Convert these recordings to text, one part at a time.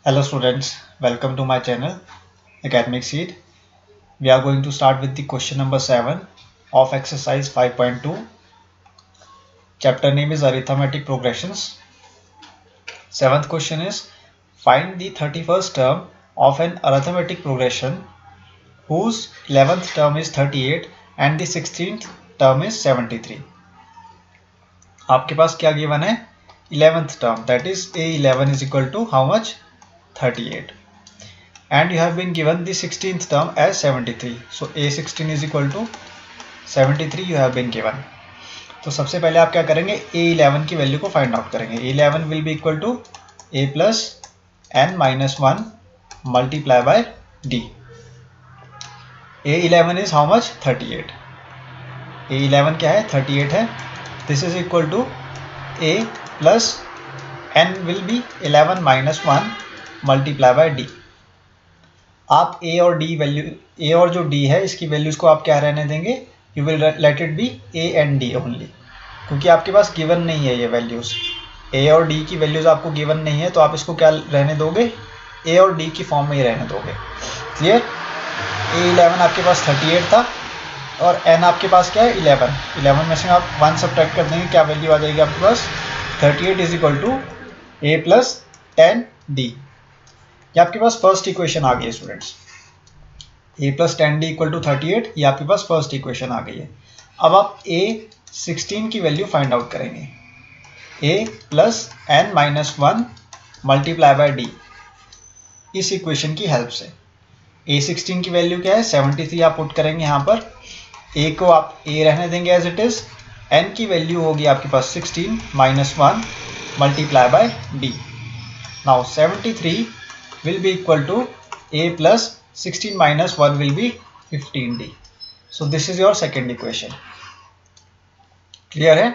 Hello students, welcome to my channel Academic Seed. We are going to start with the question number 7 of exercise 5.2. Chapter name is Arithmetic Progressions. Seventh question is find the 31st term of an arithmetic progression whose 11th term is 38 and the 16th term is 73. आपके पास क्या given है 11th term, that is A11 is equal to how much? 38. And you have been given the 16th term as 73. So A16 is equal to 73 you have been given. तो सबसे पहले आप क्या करेंगे A11 की वैल्यू को फाइंड आउट करेंगे. A11 will be equal to A plus n minus 1 multiply by D. A11 is how much? 38. A11 क्या है? 38 है. This is equal to A plus n will be 11 minus 1 multiply by D. आप A और D value A और जो D है इसकी values को आप क्या रहने देंगे? You will let it be A and D only, क्योंकि आपके पास गिवन नहीं है ये वैल्यूज़. A और D की वैल्यूज़ आपको गिवन नहीं है तो आप इसको क्या रहने दोगे? A और D की फॉर्म में ही रहने दोगे. क्लियर? A11 आपके पास 38 था और n आपके पास क्या है 11 में से आप 1 सब्ट्रैक्ट कर देंगे, क्या वैल्यू आ जाएगी आपके पास? 38 is equal to A plus 10D. ये आपके पास फर्स्ट इक्वेशन आ गई है students. A plus 10D equal to 38, ये आपके पास फर्स्ट इक्वेशन आ गई है. अब आप A16 की वैल्यू फाइंड आउट करेंगे. A plus n minus 1 multiply by D इस इक्वेशन की हेल्प से. A16 की वैल्यू क्या है? 73 आप पुट करेंगे यहाँ पर. A को आप A रहने देंगे एज इट इज. n की वैल्यू होगी आपके पास 16 minus 1 multiply by D. Now 73 will be equal to A plus 16 minus 1 will be 15D. So this is your second equation. Clear है?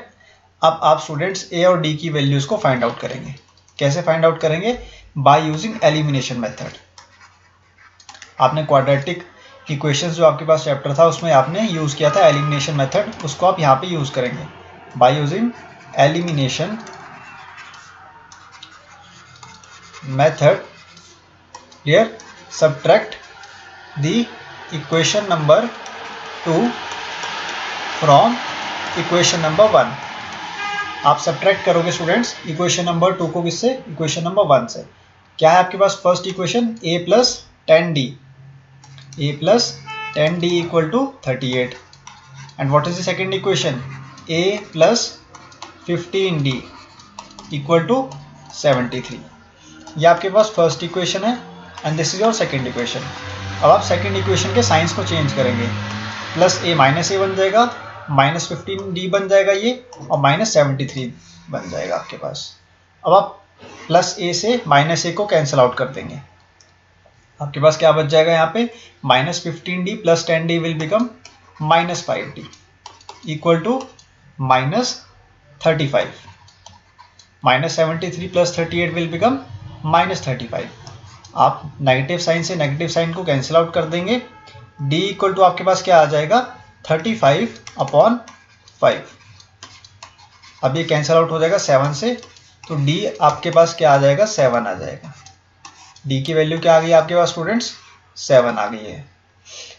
अब आप स्टूडेंट्स A और D की वैल्यूज को find out करेंगे. कैसे फाइंड आउट करेंगे? Bye using elimination method. आपने क्वाड्रेटिक इक्वेशंस जो आपके पास चैप्टर था उसमें आपने यूज किया था एलिमिनेशन मेथड, उसको आप यहाँ पे यूज करेंगे bye using elimination method. Here subtract the equation number 2 from equation number 1. आप subtract करोगे स्टूडेंट्स इक्वेशन नंबर 2 को किससे? इक्वेशन नंबर 1 से. क्या है आपके पास first equation? A plus 10D. A plus 10D equal to 38. And what is the second equation? A plus 15D equal to 73. ये आपके पास फर्स्ट इक्वेशन है and this is your second equation. अब आप सेकेंड इक्वेशन के science को change करेंगे. Plus a minus ए बन जाएगा, माइनस 15D बन जाएगा ये, और माइनस 73 बन जाएगा आपके पास. अब आप प्लस ए से माइनस ए को कैंसिल आउट कर देंगे. आपके पास क्या बच जाएगा यहाँ पे? Minus 15D plus 10D will become minus 5D equal to minus 35. Minus 73 plus 38 will become minus 35. आप नेगेटिव साइन से नेगेटिव साइन को कैंसिल आउट कर देंगे. D इक्वल टू आपके पास क्या आ जाएगा? 35 अपॉन 5. अब ये कैंसिल आउट हो जाएगा 7 से, तो D आपके पास क्या आ जाएगा? 7 आ जाएगा. D की वैल्यू क्या आ गई आपके पास स्टूडेंट्स? 7 आ गई है.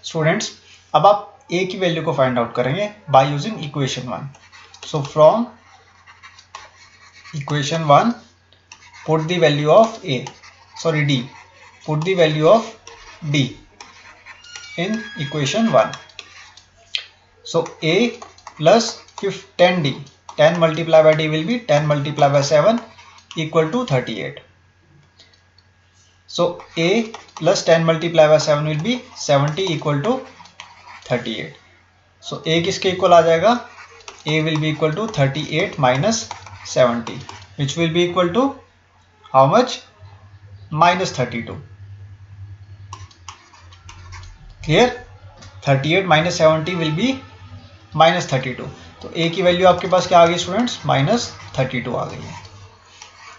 स्टूडेंट्स अब आप A की वैल्यू को फाइंड आउट करेंगे by using equation 1. So from equation 1 put the value of D. Put the value of D in equation 1. So A plus 10D. 10 multiplied by D will be 10 multiplied by 7 equal to 38. So A plus 10 multiplied by 7 will be 70 equal to 38. So A किसके equal आ जाएगा? A will be equal to 38 minus 70 which will be equal to how much? Minus 32. Clear? 38 minus 70 will be minus 32. तो A की value आपके पास क्या आ गई students? Minus 32 आ गई है.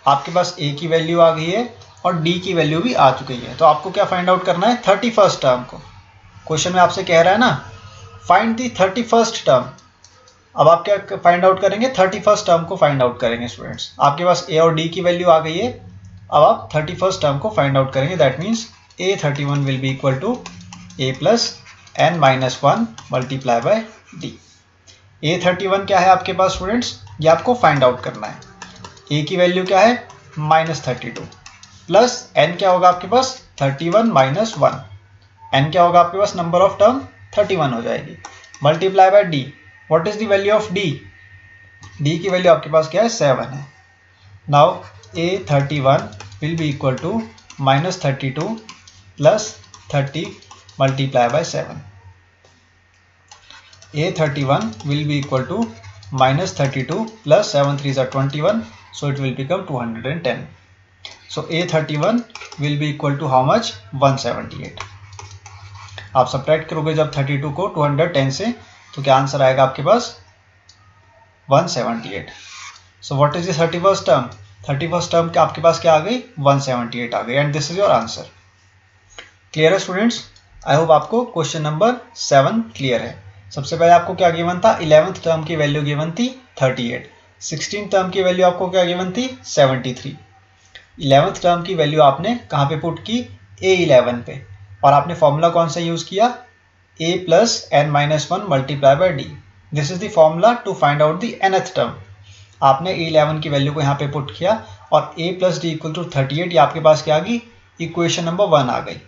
आपके पास A की वैल्यू आ गई है और D की वैल्यू भी आ चुकी है. तो आपको क्या फाइंड आउट करना है? 31st टर्म को. क्वेश्चन में आपसे कह रहा है ना फाइंड दी 31st टर्म. अब आप क्या फाइंड आउट करेंगे? 31st टर्म को फाइंड आउट करेंगे स्टूडेंट्स. आपके पास A और D की वैल्यू आ गई है. अब आप 31st टर्म को फाइंड आउट करेंगे। That means A31 will be equal to A plus n minus 1 multiply by D। A31 क्या है आपके पास स्टूडेंट्स, ये आपको फाइंड आउट करना है। A की वैल्यू क्या है -32 प्लस n क्या होगा आपके पास 31 माइनस 1, n क्या होगा आपके पास नंबर ऑफ टर्म 31 हो जाएगी, multiply by D। What is the value of D? D की वैल्यू आपके पास क्या है 7 है। Now A31 will be equal to -32 plus 30 multiply by 7। A31 will be equal to -32 plus 7 3s are 21, so it will become 210. So A31 will be equal to how much? 178. आप subtract करोगे जब 32 को 210 से तो क्या आंसर आएगा आपके पास 178. So what is the 31st term? 31st term आपके पास क्या आ गई 178 आ गई and this is your answer. Clear है स्टूडेंट्स? आई होप आपको क्वेश्चन नंबर 7 क्लियर है। सबसे पहले आपको क्या गिवन था, 11th टर्म की वैल्यू गिवन थी 38, 16th टर्म की वैल्यू आपको क्या गिवन थी 73, 11th टर्म की वैल्यू आपने कहाँ पे पुट की A11 पे, और आपने फॉर्मूला कौन सा यूज किया A plus n minus 1 multiply by D। This is the formula to find out the nth term. आपने A11 की वैल्यू को यहाँ पे पुट किया और A plus D equal to 38, ये आपके पास क्या आ गई इक्वेशन नंबर 1 आ गई।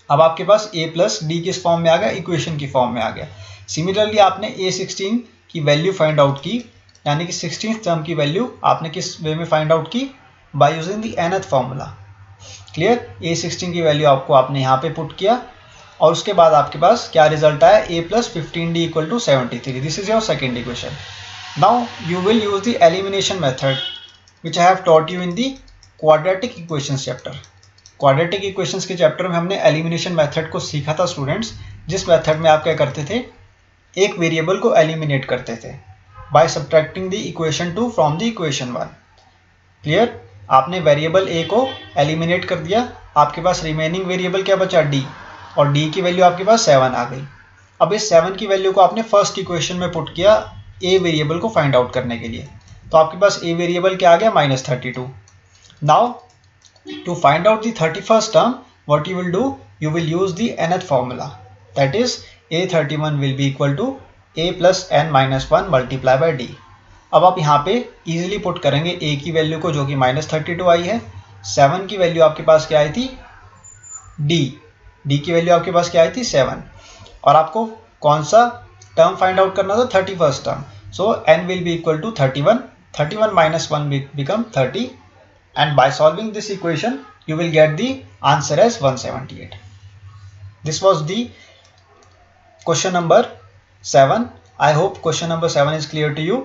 अब आपके पास A प्लस डी किस फॉर्म में आ गया, इक्वेशन की फॉर्म में आ गया। सिमिलरली आपने A16 की वैल्यू फाइंड आउट की, यानी कि 16th टर्म की वैल्यू आपने किस वे में फाइंड आउट की, bye using the nth formula. Clear? A16 की वैल्यू आपको आपने यहाँ पे पुट किया और उसके बाद आपके पास क्या रिजल्ट आया A plus 15D equal to 73। This is your second equation. Now you will use the elimination method which I have taught you in the quadratic equations chapter. Quadratic equations के chapter में हमने elimination method को सीखा था students, जिस method में आप क्या करते थे, एक वेरिएबल को एलिमिनेट करते थे by subtracting the equation 2 from the equation 1। Clear? आपने वेरिएबल ए को एलिमिनेट कर दिया, आपके पास रिमेनिंग वेरिएबल क्या बचा D, और D की वैल्यू आपके पास 7 आ गई। अब इस 7 की वैल्यू को आपने फर्स्ट इक्वेशन में पुट किया A वेरिएबल को फाइंड आउट करने के लिए, तो आपके पास A वेरिएबल क्या आ गया -32। Now to find out the 31st term, what you will do, you will use the nth formula, that is A31 will be equal to A plus n minus 1 multiply by D। अब आप यहाँ पे easily put करेंगे A की वैल्यू को जो कि -32 आई है, 7 की वैल्यू आपके पास क्या आई थी D की वैल्यू आपके पास क्या आई थी 7, और आपको कौन सा टर्म फाइंड आउट करना था 31st term. So n will be equal to 31, 31 minus 1 become 30, and by solving this equation you will get the answer as 178. This was the question number 7. I hope question number 7 is clear to you.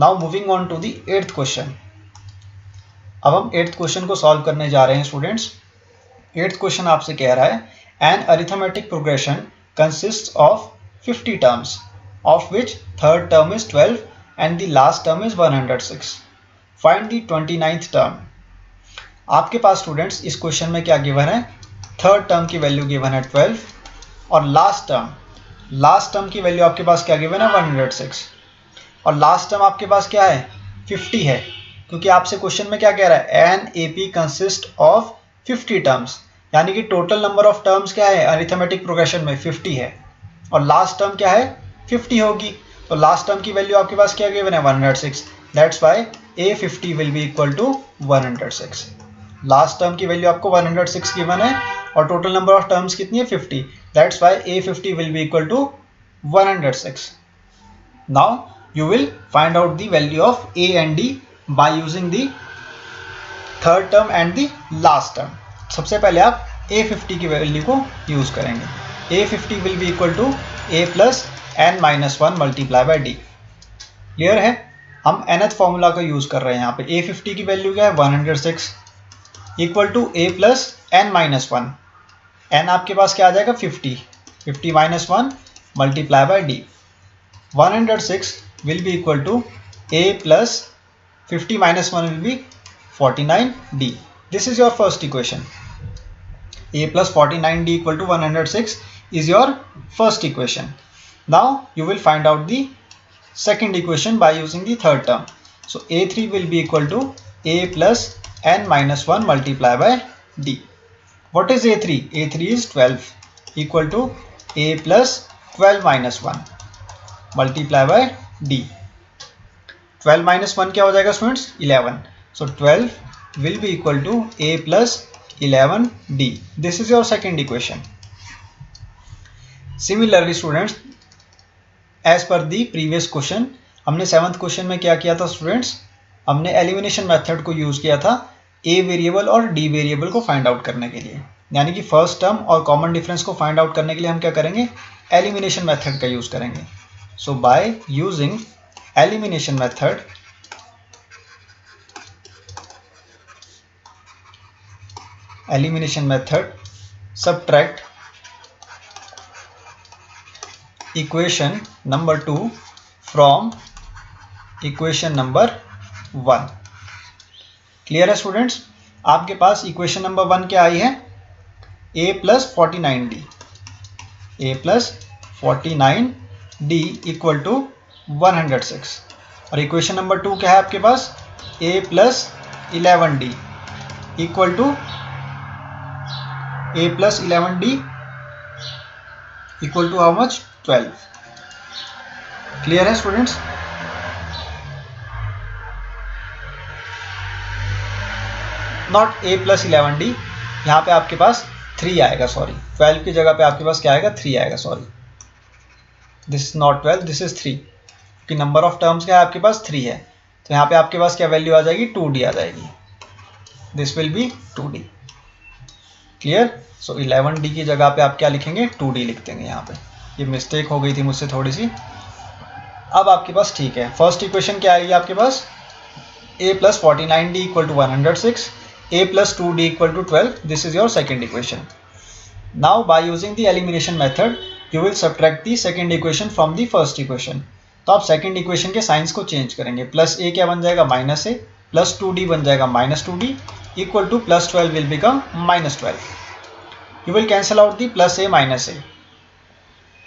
Now moving on to the 8th question. अब हम 8th question को solve करने जा रहे हैं students. 8th question आपसे कह रहा है an arithmetic progression consists of 50 terms of which third term is 12 and the last term is 106. Find the 29th term. आपके पास स्टूडेंट्स इस क्वेश्चन में क्या गिवन है, थर्ड टर्म की वैल्यू गिवन है 12 और लास्ट टर्म की वैल्यू आपके पास क्या गिवन है 106, और लास्ट टर्म आपके पास क्या है 50 है, क्योंकि आपसे क्वेश्चन में क्या कह रहा है an AP consist of 50 terms, यानी कि टोटल नंबर ऑफ टर्म्स क्या है अरिथमेटिक प्रोग्रेशन में 50 है, और लास्ट टर्म क्या है 50 होगी, तो लास्ट टर्म की वैल्यू आपके पास क्या गिवन है 106। That's why A50 will be equal to 106। Last term की वैल्यू आपको 106 गिवन है और टोटल नंबर ऑफ टर्म्स कितनी है 50। That's why A50 will be equal to 106। Now you will find out the value of A and D by using the third term and the last term. सबसे पहले आप A50 की वैल्यू को use करेंगे। A50 will be equal to A plus n minus 1 multiply by D। Clear है? हम nth formula का यूज कर रहे हैं यहाँ पे। A50 की वैल्यू क्या है 106 equal to A plus n minus 1, n आपके पास क्या आ जाएगा 50 minus 1 multiply by D। 106 will be equal to A plus 50 minus 1 will be 49D। This is your first equation. A plus 49D equal to 106 is your first equation. Now you will find out the second equation by using the third term. So A3 will be equal to A plus n minus 1 multiply by d. What is a3? a3 is 12 equal to a plus 12 minus 1 multiply by d. 12 minus 1 क्या हो जाएगा students? 11. So 12 will be equal to a plus 11d. This is your second equation. Similarly students, as per the previous question, हमने 7th question में क्या किया था students? हमने elimination method को यूज किया था a वेरिएबल और d वेरिएबल को फाइंड आउट करने के लिए, यानी कि फर्स्ट टर्म और कॉमन डिफरेंस को फाइंड आउट करने के लिए हम क्या करेंगे? एलिमिनेशन मेथड का यूज करेंगे. So by using elimination method, subtract equation number 2 from equation number 1. Clear है स्टूडेंट्स? आपके पास इक्वेशन नंबर 1 क्या आई है? a plus 49d. a plus 49d equal to 106. और इक्वेशन नंबर 2 क्या है आपके पास? a plus 11d equal to a plus 11d equal to how much? 12. Clear है students? Not a plus 11d, यहाँ पे आपके पास 3 आएगा, सॉरी 12 की जगह पे आपके पास क्या आएगा? 3 आएगा, sorry this is not 12, this is 3, क्योंकि नंबर ऑफ टर्म्स क्या है आपके पास? 3 है. तो यहाँ पे आपके पास क्या वैल्यू आ जाएगी? 2d आ जाएगी. This will be 2d. Clear? So 11d की जगह पे आप क्या लिखेंगे? 2d लिख देंगे. यहाँ पे ये मिस्टेक हो गई थी मुझसे थोड़ी सी. अब आपके पास ठीक है. फर्स्ट इक्वेशन क्या आएगी आपके पास? a plus 49d equal to 106, a plus 2d equal to 12. This is your second equation. Now by using the elimination method, you will subtract the second equation from the first equation. तो आप second equation के science को change करेंगे. Plus a क्या बन जाएगा? Minus a, plus 2d बन जाएगा minus 2d, equal two plus 12 will become minus 12. You will cancel out the plus a minus a.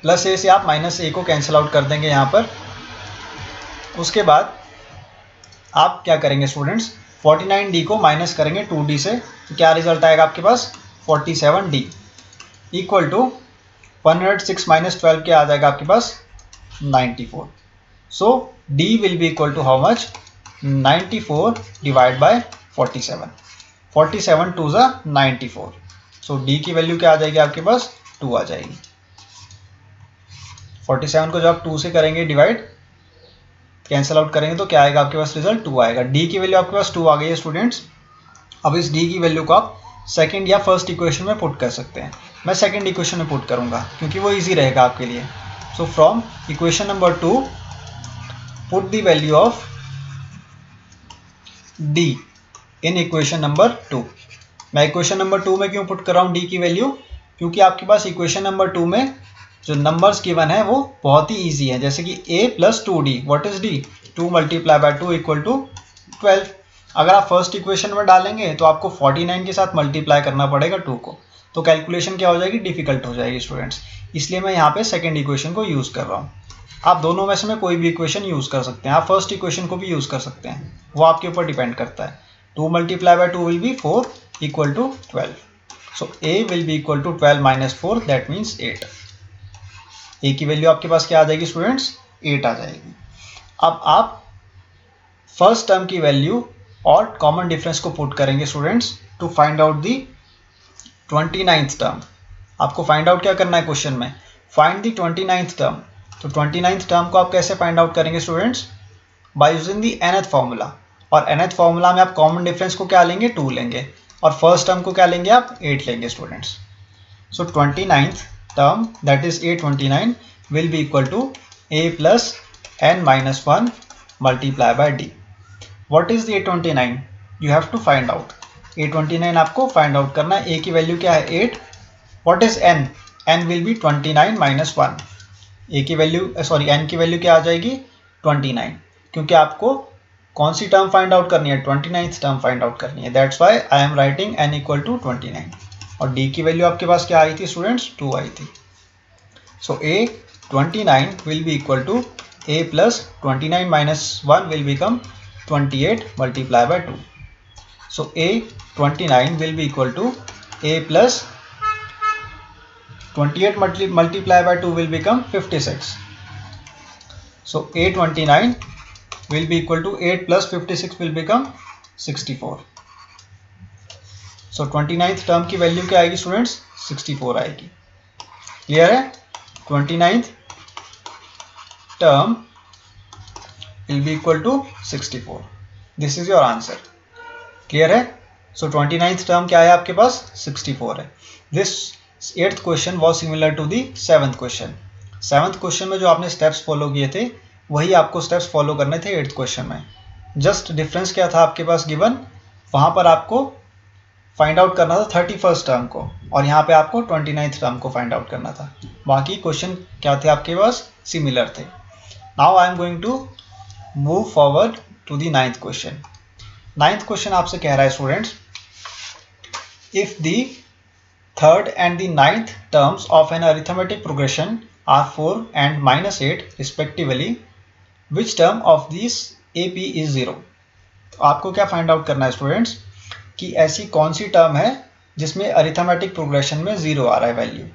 Plus a से आप माइनस a को कैंसिल आउट कर देंगे यहाँ पर. उसके बाद आप क्या करेंगे स्टूडेंट्स? 49d को माइनस करेंगे 2d से, तो क्या रिजल्ट आएगा आपके पास? 47d इक्वल टू 106 माइनस 12 क्या आ जाएगा आपके पास? 94. So d will be equal to how much? 94 divide by 47. 47 two ज़ा 94. सो d की वैल्यू क्या आ जाएगी आपके पास? 2 आ जाएगी. 47 को जब आप 2 से करेंगे डिवाइड, कैंसिल आउट करेंगे तो क्या आएगा आपके पास? रिजल्ट 2 आएगा. डी की वैल्यू आपके पास 2 आ गई है स्टूडेंट्स. अब इस डी की वैल्यू को आप सेकंड या फर्स्ट इक्वेशन में पुट कर सकते हैं. मैं सेकंड इक्वेशन में पुट करूंगा क्योंकि वो इजी रहेगा आपके लिए. So from equation number 2 put the value of D in equation number 2. मैं इक्वेशन नंबर 2 में क्यों पुट कर रहा हूँ डी की वैल्यू? क्योंकि आपके पास इक्वेशन नंबर 2 में जो नंबर्स गिवन है वो बहुत ही इजी है. जैसे कि a plus 2d, what is d? 2 multiply by 2 equal to 12. अगर आप फर्स्ट इक्वेशन में डालेंगे तो आपको 49 के साथ मल्टीप्लाई करना पड़ेगा 2 को, तो कैलकुलेशन क्या हो जाएगी? डिफिकल्ट हो जाएगी स्टूडेंट्स. इसलिए मैं यहाँ पे सेकेंड इक्वेशन को यूज़ कर रहा हूँ. आप दोनों में से में कोई भी इक्वेशन यूज़ कर सकते हैं. आप फर्स्ट इक्वेशन को भी यूज़ कर सकते हैं, वो आपके ऊपर डिपेंड करता है. 2 multiply by 2 will be 4 equal to 12. So a will be equal to 12 minus 4, that means 8. a की वैल्यू आपके पास क्या आ जाएगी स्टूडेंट्स? 8 आ जाएगी. अब आप फर्स्ट टर्म की वैल्यू और कॉमन डिफरेंस को पुट करेंगे students to find out the 29th term. आपको फाइंड आउट क्या करना है क्वेश्चन में? Find out 29th term. तो 29th टर्म को आप कैसे फाइंड आउट करेंगे students? By using the nth formula. और nth फॉर्मूला में आप कॉमन डिफरेंस को क्या लेंगे? 2 लेंगे, और फर्स्ट टर्म को क्या लेंगे आप? 8 लेंगे students. So 29th term, that is a29, will be equal to a plus n minus 1 multiply by d. What is the a29? You have to find out. a29 आपको find out करना है. a की value क्या है? 8. What is n? n will be 29 minus 1. a की value n की value क्या आ जाएगी? 29, क्योंकि आपको कौन सी टर्म फाइंड आउट करनी है? 29th टर्म फाइंड आउट करनी है. That's why I am writing n equal to 29. और d की वैल्यू आपके पास क्या आई थी स्टूडेंट्स? 2 आई थी. So a29 will be equal to a plus 29 minus 1 will become 28 multiply by 2. So A29 will be equal to A plus 28 multiplied by 2 will become 56. So A29 will be equal to 8 plus 56 will become 64. So 29th term की value क्या आएगी students? 64 आएगी. Clear है? 29th term will be equal to 64. This is your answer. Clear है? So 29th term क्या है आपके पास? 64 है. This 8th question was similar to the 7th question. 7th question में जो आपने steps follow किए थे वही आपको steps follow करने थे 8th question में. Just difference क्या था आपके पास given? वहाँ पर आपको फाइंड आउट करना था 31st टर्म को और यहाँ पे आपको 29th टर्म को फाइंड आउट करना था. बाकी क्वेश्चन क्या थे आपके पास? सिमिलर थे. Now I am going to move forward to the 9th question. 9th question आपसे कह रहा है students, if the third and the 9th terms of an arithmetic progression are 4 and -8 respectively, which term of this AP is 0. तो आपको क्या find out करना है students कि ऐसी कौन सी टर्म है जिसमें अरिथमेटिक प्रोग्रेशन में 0 आ रहा है वैल्यू.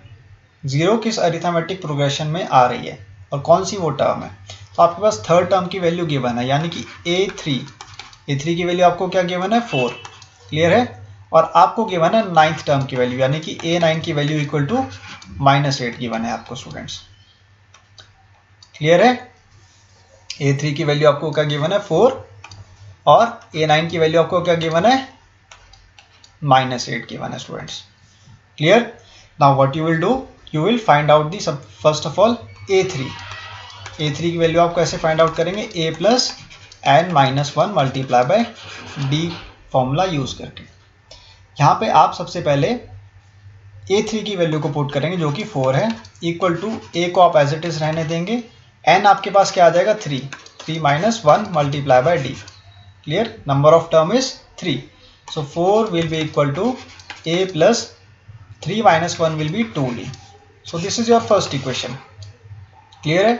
0 किस अरिथमेटिक प्रोग्रेशन में आ रही है और कौन सी वो टर्म है. तो आपके पास थर्ड टर्म की वैल्यू गिवन है यानी कि A3 की वैल्यू आपको क्या गिवन है? 4. क्लियर है? और आपको गिवन है 9th टर्म की वैल्यू यानी कि A9 की वैल्यू इक्वल टू -8 गिवन है आपको स्टूडेंट्स. क्लियर है? A3 की वैल्यू आपको क्या गिवन है? 4 और A9 की वैल्यू आपको क्या गिवन है? -8 गिवन है students. Clear? Now what you will do, you will find out the first of all A3 की वैल्यू आप कैसे फाइंड आउट करेंगे? A plus n-1 multiply by D formula use करके. यहाँ पे आप सबसे पहले A3 की वैल्यू को पुट करेंगे जो कि 4 है, इक्वल टू A को आप एज इट इज रहने देंगे. n आपके पास क्या आ जाएगा? 3 - 1 multiply by D. Clear? Number of term is 3. So 4 will be equal to A plus 3 minus 1 will be 2D. So this is your first equation. Clear है?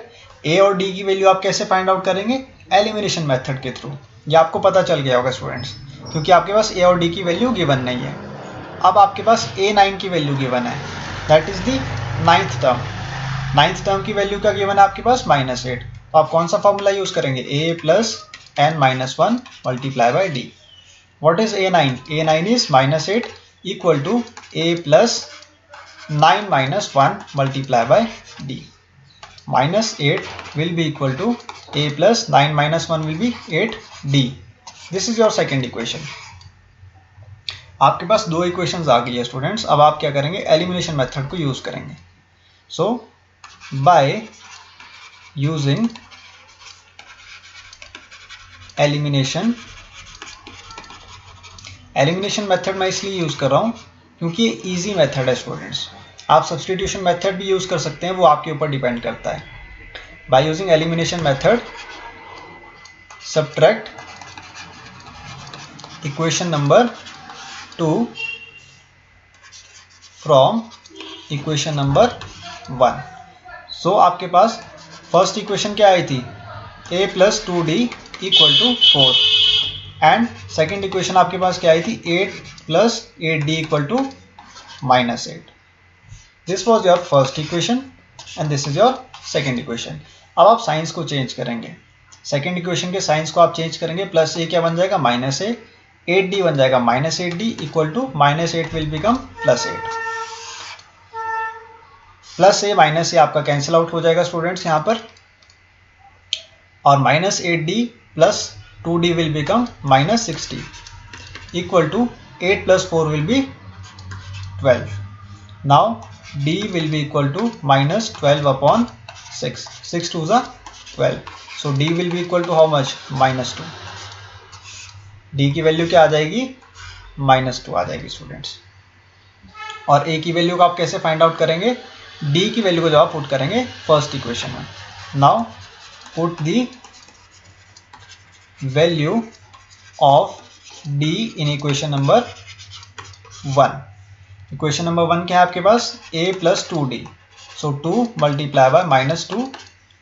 A और D की वैल्यू आप कैसे फाइंड आउट करेंगे? Elimination method के through. ये आपको पता चल गया होगा स्टूडेंट्स, क्योंकि आपके पास A और D की वैल्यू गिवन नहीं है. अब आपके पास A9 की वैल्यू गिवन है, that is the 9th term. 9th term की वैल्यू का गिवन है आपके पास -8. तो आप कौन सा फॉर्मूला यूज करेंगे? A plus n-1 multiply by D. What is A9? A9 is -8 equal to A plus 9 minus 1 multiply by D. -8 will be equal to A plus 9 minus 1 will be 8D. This is your second equation. आपके पास दो equations आ गई है students. अब आप क्या करेंगे? Elimination method को use करेंगे. So by using elimination method मैं इसलिए यूज़ कर रहा हूँ क्योंकि ये इजी मेथड है स्टूडेंट्स. आप सब्सटीट्यूशन मेथड भी यूज़ कर सकते हैं, वो आपके ऊपर डिपेंड करता है. Bye using elimination method, subtract equation number 2 from equation number 1. सो आपके पास फर्स्ट इक्वेशन क्या आई थी? A plus 2D equal to 4. And second equation आपके पास क्या आई थी? 8 plus 8D equal to -8. This was your first equation and this is your second equation. अब आप साइंस को चेंज करेंगे. सेकेंड इक्वेशन के साइंस को आप चेंज करेंगे. प्लस ए क्या बन जाएगा? -8. 8D बन जाएगा -8D equal to -8 will become +8. Plus a minus a आपका कैंसिल आउट हो जाएगा स्टूडेंट्स यहाँ पर, और -8D plus 2D will become -60 equal to 8 plus 4 will be 12. Now D will be equal to -12 upon 6. 6 2s are 12. So D will be equal to how much? -2. D की value क्या आ जाएगी? -2 आ जाएगी स्टूडेंट्स. और A की वैल्यू को आप कैसे फाइंड आउट करेंगे? D की वैल्यू को जब आप पुट करेंगे फर्स्ट इक्वेशन में. Now put the value of D in equation number 1. Equation number 1 क्या है आपके पास? A plus 2D. So 2 multiply by -2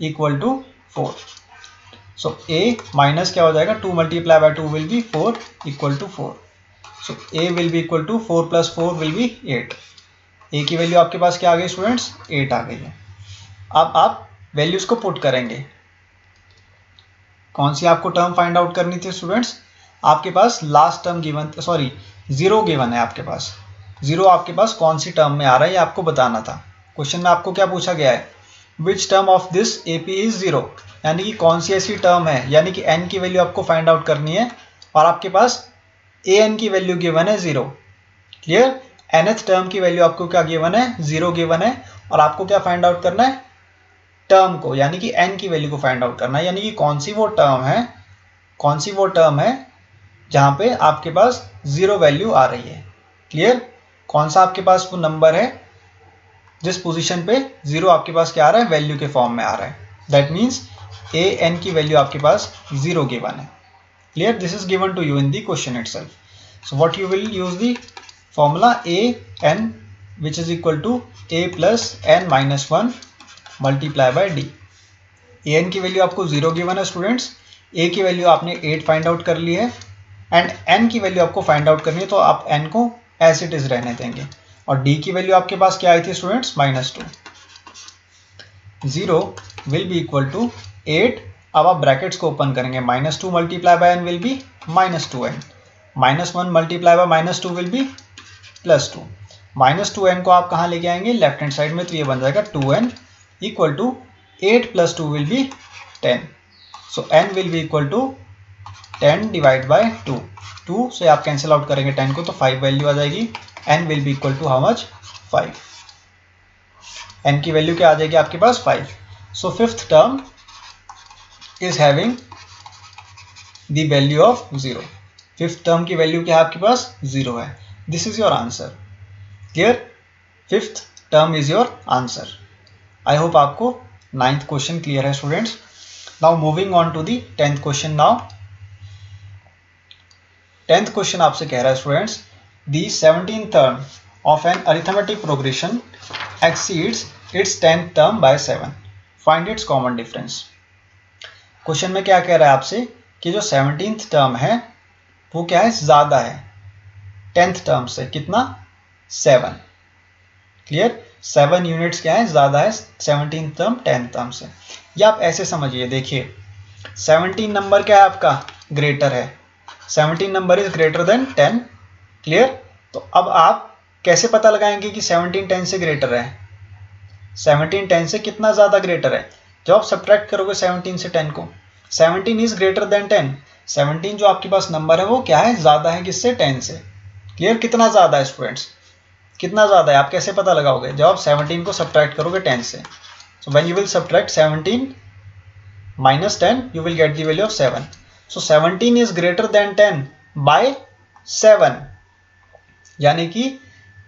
equal to 4. So A minus क्या हो जाएगा? 2 multiply by 2 will be 4 equal to 4. So a will be equal to 4 + 4 will be 8। a की value आपके पास क्या आ गई स्टूडेंट्स? 8 आ गई है। अब आप वैल्यूज को पुट करेंगे। कौन सी आपको टर्म फाइंड आउट करनी थी स्टूडेंट्स? आपके पास last term given, sorry zero given है आपके पास। जीरो आपके पास कौन सी टर्म में आ रहा है ये आपको बताना था। क्वेश्चन में आपको क्या पूछा गया है? Which term of this AP is zero, यानी कि कौन सी ऐसी टर्म है, यानी कि एन की वैल्यू आपको फाइंड आउट करनी है और आपके पास ए एन की वैल्यू गिवन है जीरो। क्लियर? nth टर्म की वैल्यू आपको क्या गिवन है? जीरो गिवन है और आपको क्या फाइंड आउट करना है? टर्म को, यानी कि n की वैल्यू को फाइंड आउट करना है, यानी कि कौन सी वो टर्म है जहां पे आपके पास जीरो वैल्यू आ रही है। क्लियर? कौन सा आपके पास वो नंबर है जिस पोजीशन पे जीरो आपके पास क्या आ रहा है? वैल्यू के फॉर्म में आ रहा है। दैट मीन्स ए एन की वैल्यू आपके पास जीरो गिवन है। Clear? This is given to you in the question itself. So what you will use the formula A n which is equal to A plus n minus 1 multiply by D. A n की value आपको zero given है students, A की value आपने 8 find out कर ली है and n की value आपको फाइंड आउट करनी है, तो आप एन को एज इट इज रहने देंगे। और डी की वैल्यू आपके पास क्या आई थी students? -2। Zero will be equal to 8। अब आप ब्रैकेट्स को ओपन करेंगे, -2 multiply by n will be -2n, -1 multiply by -2 will be +2। -2n को आप कहाँ लेके आएंगे? लेफ्ट हैंड साइड में, तो ये बन जाएगा 2n equal to 8 + 2 will be 10। So n will be equal to 10 divide by 2। 2 से आप कैंसिल आउट करेंगे 10 को, तो 5 वैल्यू आ जाएगी। n will be equal to how much? 5। n की वैल्यू क्या आ जाएगी आपके पास? 5। So fifth term is having the value of 0। Fifth term की वैल्यू क्या है आपके पास? 0 है। This is your answer. Clear? Fifth term is your answer. I hope आपको 9th क्वेश्चन क्लियर है students. Now moving on to the 10th question. Now 10th question आपसे कह रहा है students, the 17th term of an arithmetic progression exceeds its 10th term by 7, find its common difference. Question में क्या कह रहा है आपसे कि जो 17th टर्म है वो क्या है? ज्यादा है 10th टर्म से। कितना? 7। क्लियर? 7 यूनिट्स क्या है? ज्यादा है 17th टर्म 10th टर्म से। या आप ऐसे समझिए, देखिए 17 नंबर क्या है आपका? ग्रेटर है। 17 number is greater then 10। Clear? तो अब आप कैसे पता लगाएंगे कि 17 10 से ग्रेटर है? 17 10 से कितना ज्यादा ग्रेटर है? जब आप सब्ट्रैक्ट करोगे 17 से 10 को, 17 इज ग्रेटर देन 10। 17 जो आपके पास नंबर है वो क्या है? ज्यादा है किससे? 10 से। क्लियर? कितना ज्यादा है स्टूडेंट्स? कितना ज्यादा है आप कैसे पता लगाओगे? जब आप 17 को सब्ट्रैक्ट करोगे 10 से। So when you will subtract 17 minus 10 you will get the value of 7. So 17 is greater than 10 by 7, यानी कि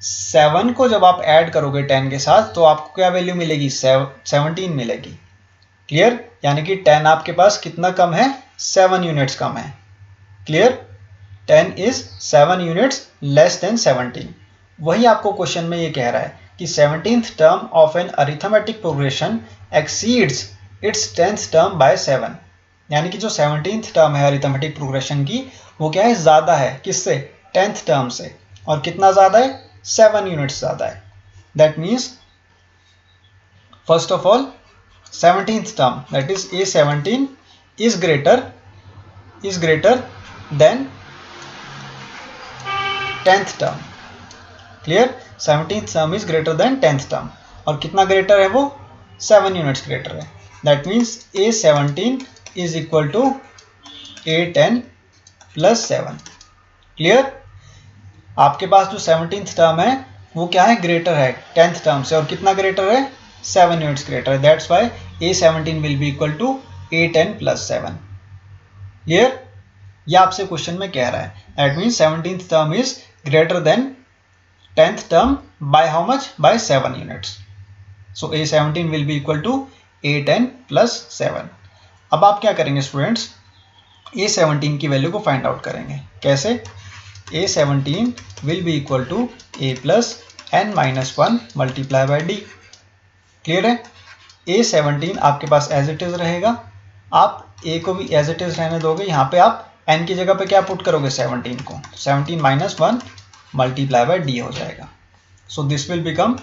7 को जब आप ऐड करोगे 10 के साथ तो आपको क्या वैल्यू मिलेगी? 17 मिलेगी। क्लियर? यानी कि 10 आपके पास कितना कम है? 7 यूनिट्स कम है। Clear? 10 is 7 units less than 17। वही आपको क्वेश्चन में ये कह रहा है कि 17th term of an arithmetic progression exceeds its 10th term by 7, यानी कि जो 17th टर्म है अरिथमेटिक प्रोग्रेशन की वो क्या है? ज्यादा है किससे? 10th टर्म से। और कितना ज्यादा है? 7 यूनिट्स ज्यादा है। That means first of all 17th term that is A17 is greater than 10th term. Clear? 17th term is greater than 10th term. और कितना ग्रेटर है वो? 7 यूनिट्स ग्रेटर है। That means A17 is equal to A10 plus 7। Clear? आपके पास जो 17th term है वो क्या है? ग्रेटर है 10th टर्म से। और कितना ग्रेटर है? 7 यूनिट्स ग्रेटर है। That's why A17 will be equal to A10 plus 7। Clear? ये आपसे क्वेश्चन में कह रहा है। That means 17th term is greater than 10th term by how much? By 7 units. So A17 will be equal to A10 plus 7. अब आप क्या करेंगे स्टूडेंट्स? A17 की वैल्यू को फाइंड आउट करेंगे। कैसे? A17 will be equal to A plus n minus 1 multiply by D. Clear है? A17 आपके पास एज इट इज रहेगा। आप A को भी एज इट इज रहने दोगे, यहाँ पे आप n की जगह पे क्या पुट करोगे 17 को, 17 माइनस 1 मल्टीप्लाई बाय d हो जाएगा। So this will become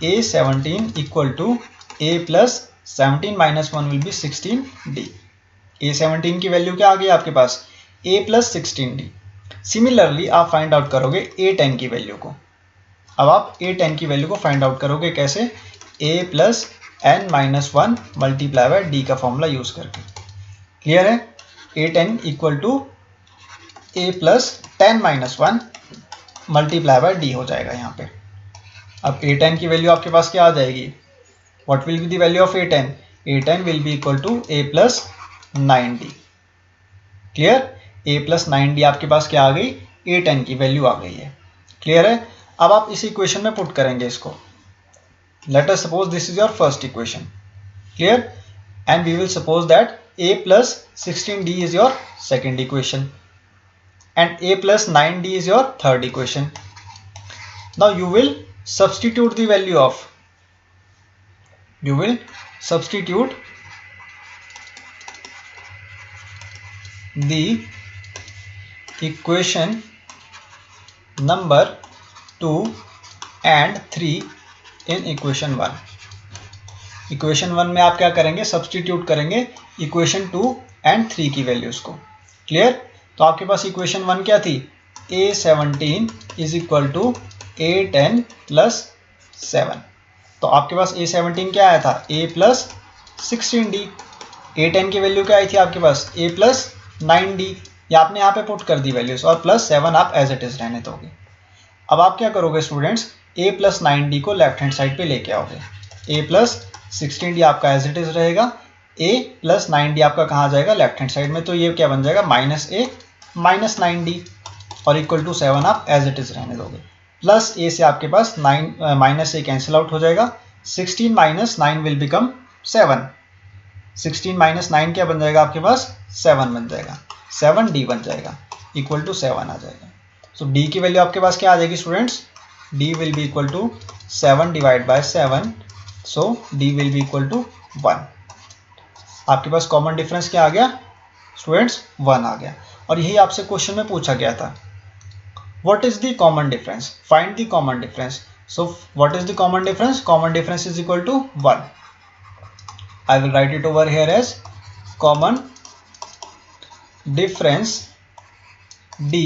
a17 equal to a plus 17 minus 1 will be 16d। a17 की वैल्यू क्या आ गई आपके पास, a प्लस 16d। सिमिलरली आप फाइंड आउट करोगे a10 की वैल्यू को। अब आप a10 की वैल्यू को फाइंड आउट करोगे कैसे, a plus n minus 1 multiply by d का फॉर्मूला यूज करके। क्लियर है, a10 equal to a plus 10 minus 1 multiply by d हो जाएगा यहाँ पे। अब a10 की वैल्यू आपके पास क्या आ जाएगी, what will be the value of a10, a10 will be equal to a plus 9d। Clear, a plus 9d आपके पास क्या आ गई, a10 की वैल्यू आ गई है। क्लियर है, अब आप इस इक्वेशन में पुट करेंगे इसको। Let us suppose this is your first equation. Clear, and we will suppose that a plus 16d is your second equation and a plus 9d is your third equation. Now you will substitute the value of, you will substitute the equation number 2 and 3 in equation 1. Equation 1 में आप क्या करेंगे, substitute करेंगे equation 2 and 3 की values को। Clear, तो आपके पास इक्वेशन 1 क्या थी, a17 is equal to a10 plus 7। तो आपके पास a17 क्या आया था, a प्लस 16d। a10 की वैल्यू क्या आई थी आपके पास, a प्लस 9d। या आपने यहाँ पे पुट कर दी वैल्यूज और प्लस 7 आप एज इट इज रहने दोगे। अब आप क्या करोगे स्टूडेंट्स, a प्लस 9d को लेफ्ट हैंड साइड पे लेके आओगे। a प्लस 16d आपका एज इट इज रहेगा, a प्लस 9d आपका कहाँ जाएगा, लेफ्ट हैंड साइड में। तो ये क्या बन जाएगा, माइनस a माइनस 9d और इक्वल टू 7 आप एज इट इज रहने दोगे। प्लस a से आपके पास माइनस a कैंसिल आउट हो जाएगा, 16 माइनस 9 विल बिकम 7। 16 माइनस 9 क्या बन जाएगा आपके पास, 7 बन जाएगा, 7d बन जाएगा, इक्वल टू 7 आ जाएगा। सो d की वैल्यू आपके पास क्या आ जाएगी students, d will be equal to 7 divide by 7, so d will be equal to 1। आपके पास कॉमन डिफरेंस क्या आ गया स्टूडेंट्स, 1 आ गया। और यही आपसे क्वेश्चन में पूछा गया था, what is the common difference, find the common difference. So what is the common difference, common difference is equal to 1। I will write it over here as common difference d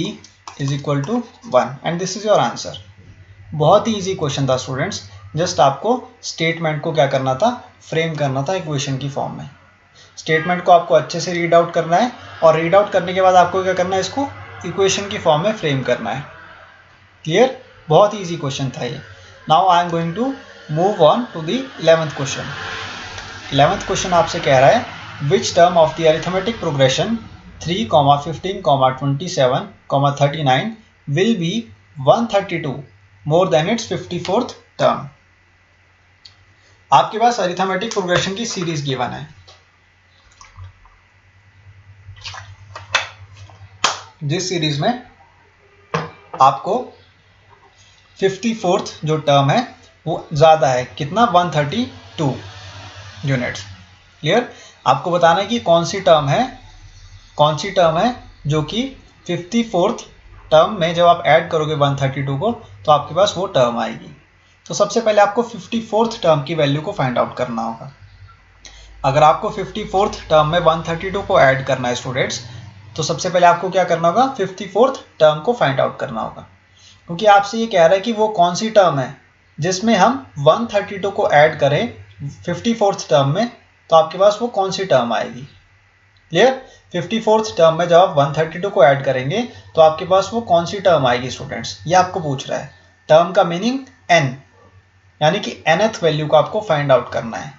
is equal to 1 and this is your answer. बहुत ही easy question था students, just आपको statement को क्या करना था, frame करना था इक्वेशन की फॉर्म में। स्टेटमेंट को आपको अच्छे से रीड आउट करना है और रीड आउट करने के बाद आपको क्या करना है, इसको इक्वेशन की फॉर्म में फ्रेम करना है। क्लियर, बहुत ही इजी क्वेश्चन था ये। Now I am going to move on to the 11th question. 11th question आपसे कह रहा है, which term of the arithmetic progression 3, 15, 27, 39 will be 132 more than its 54th term. आपके पास अरिथमेटिक प्रोग्रेशन की सीरीज गिवन है, जिस सीरीज में आपको 54th जो टर्म है वो ज्यादा है, कितना, 132 यूनिट्स। क्लियर, आपको बताना है कि कौन सी टर्म है जो कि 54th टर्म में जब आप ऐड करोगे 132 को तो आपके पास वो टर्म आएगी। तो सबसे पहले आपको 54th टर्म की वैल्यू को फाइंड आउट करना होगा। अगर आपको 54th टर्म में 132 को ऐड करना है स्टूडेंट्स, तो सबसे पहले आपको क्या करना होगा, 54th टर्म को फाइंड आउट करना होगा। क्योंकि आपसे ये कह रहा है कि वो कौन सी टर्म है जिसमें हम 132 को ऐड करें 54th टर्म में, तो आपके पास वो कौन सी टर्म आएगी। क्लियर, 54th टर्म में जब आप 132 को ऐड करेंगे तो आपके पास वो कौन सी टर्म आएगी स्टूडेंट्स, ये आपको पूछ रहा है। टर्म का मीनिंग n, यानी कि nth वैल्यू को आपको फाइंड आउट करना है।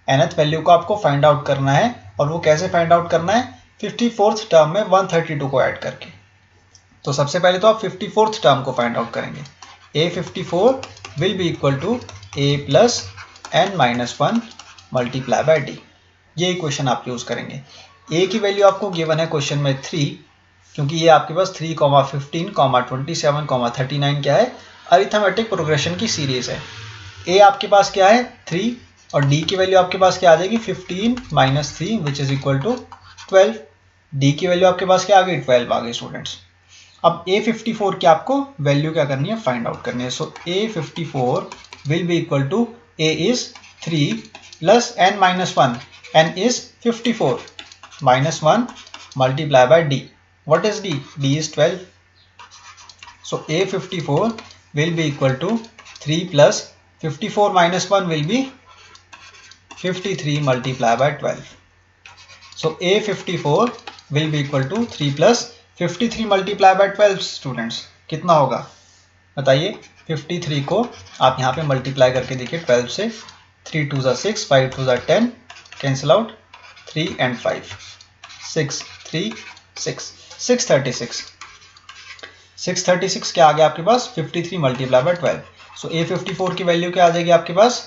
nth वैल्यू को आपको फाइंड आउट करना है, और वो कैसे फाइंड आउट करना है, 54th टर्म में 132 को ऐड करके। तो सबसे पहले तो आप 54th टर्म को फाइंड आउट करेंगे। a54 will be equal to a plus n minus 1 multiply by d। ये इक्वेशन आप यूज करेंगे। a की वैल्यू आपको गिवन है क्वेश्चन में 3, क्योंकि ये आपके पास 3, 15, 27, 39 क्या है, अरिथमेटिक प्रोग्रेशन की सीरीज है। a आपके पास क्या है 3, और d की वैल्यू आपके पास क्या आ जाएगी 15 minus 3 which is equal to 12। D की वैल्यू आपके पास क्या आ गई, 12 आ गई स्टूडेंट्स। अब A54 की आपको वैल्यू क्या करनी है, फाइंड आउट करनी है। So A54 will be equal to, A is 3 plus n minus 1, n is 54 minus 1 multiply by D. What is D? D is 12. So A54 will be equal to 3 plus 54 minus 1 will be 53 multiplied by 12. So A54 will be equal to 3 plus 53 multiplied by 12 students, कितना होगा बताइए। 53 को आप यहाँ पे multiply करके देखिए 12 से, 3 2 ज़ा 6, 5 2 ज़ा 10, कैंसिल आउट 3 and 5, 6 3 6, 636, 636 क्या आ गया आपके पास, 53 मल्टीप्लाई बाय 12। सो A54 की वैल्यू क्या आ जाएगी आपके पास,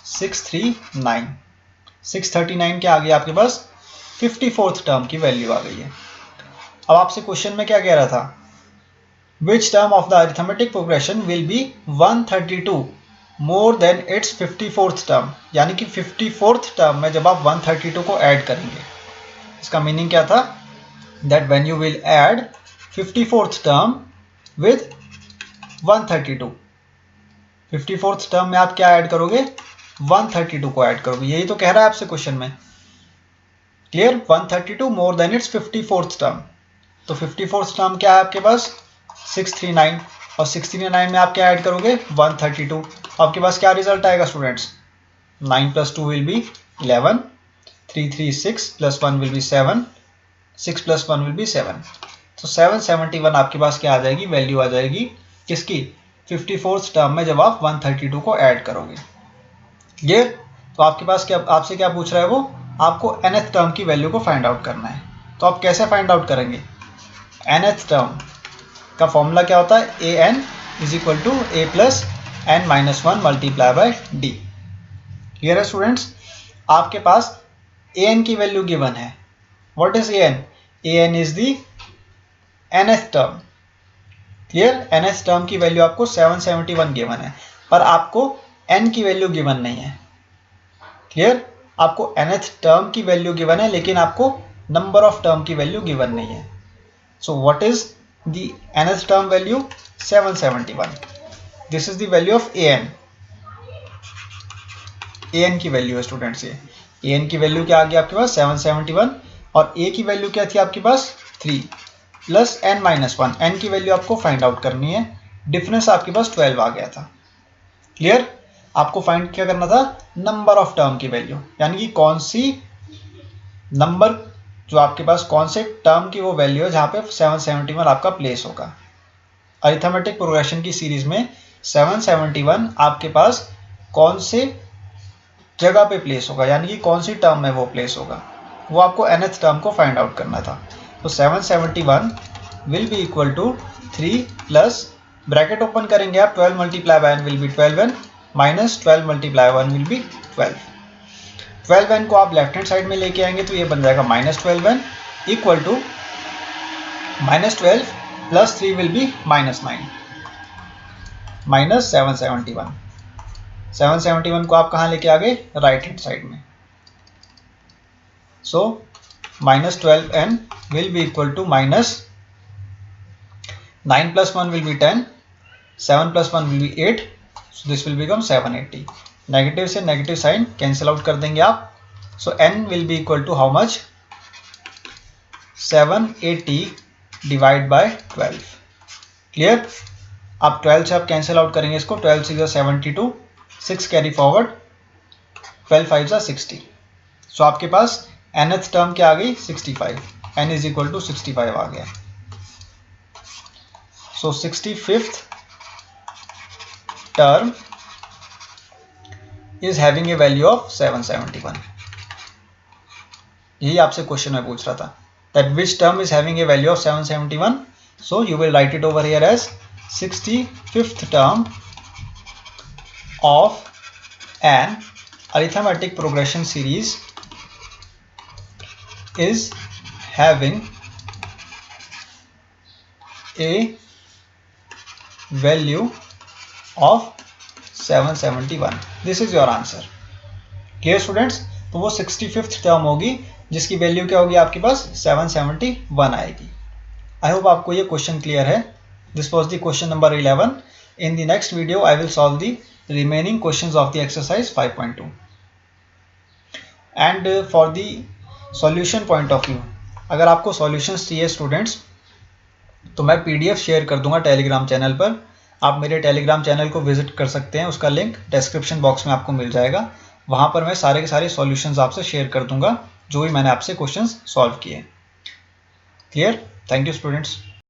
639। 639 क्या आ गया आपके पास, 54th टर्म की वैल्यू आ गई है। अब आपसे क्वेश्चन में क्या कह रहा था, विच term of the arithmetic progression will be 132 more than its 54th term, यानी कि 54th टर्म में जब आप 132 को ऐड करेंगे, इसका मीनिंग क्या था, that when you will add 54th term with 132, 54th term में आप क्या ऐड करोगे, 132 को ऐड करोगे, यही तो कह रहा है आपसे क्वेश्चन में, clear. 132 more than its 54th term, तो 54th टर्म क्या है आपके पास, 639, और 639 में आप क्या ऐड करोगे, 132, आपके पास क्या रिजल्ट आएगा students, 9 plus 2 will B 11, 3 3 6 plus 1 will B 7, 6 plus 1 will B 7, तो 771 आपके पास क्या आ जाएगी, वैल्यू आ जाएगी किसकी, 54th टर्म में जब आप 132 को ऐड करोगे, ये तो आपके पास क्या, आपसे क्या पूछ रहा है वो, आपको nth टर्म की वैल्यू को फाइंड आउट करना है। तो आप कैसे फाइंड आउट करेंगे, nth टर्म का फॉर्मूला क्या होता है, an is equal to a plus n minus 1 multiply by d, clear है स्टूडेंट्स। आपके पास an की वैल्यू गिवन है, what is an, an is the nth term, clear. nth term की वैल्यू आपको 771 गिवन है, पर आपको n की वैल्यू गिवन नहीं है, क्लियर। आपको nth टर्म की वैल्यू गिवन है, लेकिन आपको नंबर ऑफ टर्म की वैल्यू गिवन नहीं है। सो what is the nth term value, 771, this is the value of an, an की वैल्यू है स्टूडेंट्स, ये an की वैल्यू क्या आ गया आपके पास, 771, और a की वैल्यू क्या थी आपके पास, 3 प्लस n माइनस 1, n की वैल्यू आपको फाइंड आउट करनी है, डिफरेंस आपके पास 12 आ गया था, क्लियर। आपको फाइंड क्या करना था, नंबर ऑफ टर्म की वैल्यू, यानी कि कौन सी नंबर जो आपके पास, कौन से टर्म की वो वैल्यू है जहां पे 771 आपका प्लेस होगा। अरिथमेटिक प्रोग्रेशन की सीरीज में 771 आपके पास कौन से जगह पे प्लेस होगा, यानी कि कौन सी टर्म में वो प्लेस होगा, वो आपको nth टर्म को फाइंड आउट करना था। तो 771 will be equal to 3 plus, bracket open करेंगे आप, 12 multiply by n will be 12n minus 12 multiply 1 will be 12, 12n को आप लेफ्ट हैंड साइड में लेके आएंगे तो ये बन जाएगा minus 12n equal to minus 12 plus 3 will be minus 9 minus 771, 771 को आप कहाँ लेके आ गए, राइट हैंड साइड में। So minus 12n will be equal to minus 9 plus 1 will be 10, 7 plus 1 will be 8, so this will become 780, negative से negative sign cancel out कर देंगे आप। So n will be equal to how much, 780 divide by 12, clear. आप 12 से आप cancel out करेंगे इसको, 12 6 72, 6 carry forward, 12 5 60, सो आपके पास nth टर्म क्या आ गई, 65, n इज इक्वल टू 65 आ गया। सो 65th term is having a value of 771, यही आपसे क्वेश्चन में पूछ रहा था, that which term is having a value of 771, so you will write it over here as 65th term of an arithmetic progression series is having a value of 771, this is your answer, clear students. तो वो 65th term होगी जिसकी value क्या होगी आपके पास 771 आएगी। आई hope आपको ये क्वेश्चन क्लियर है। This was the question number 11। In the next video I will solve the remaining questions of the exercise 5.2। And for the solution point of view, अगर आपको सॉल्यूशंस चाहिए स्टूडेंट्स तो मैं PDF शेयर कर दूंगा Telegram channel पर। आप मेरे टेलीग्राम चैनल को विजिट कर सकते हैं, उसका लिंक डिस्क्रिप्शन बॉक्स में आपको मिल जाएगा। वहाँ पर मैं सारे के सारे सॉल्यूशंस आपसे शेयर कर दूंगा जो भी मैंने आपसे क्वेश्चंस सॉल्व किए। क्लियर? Thank you students.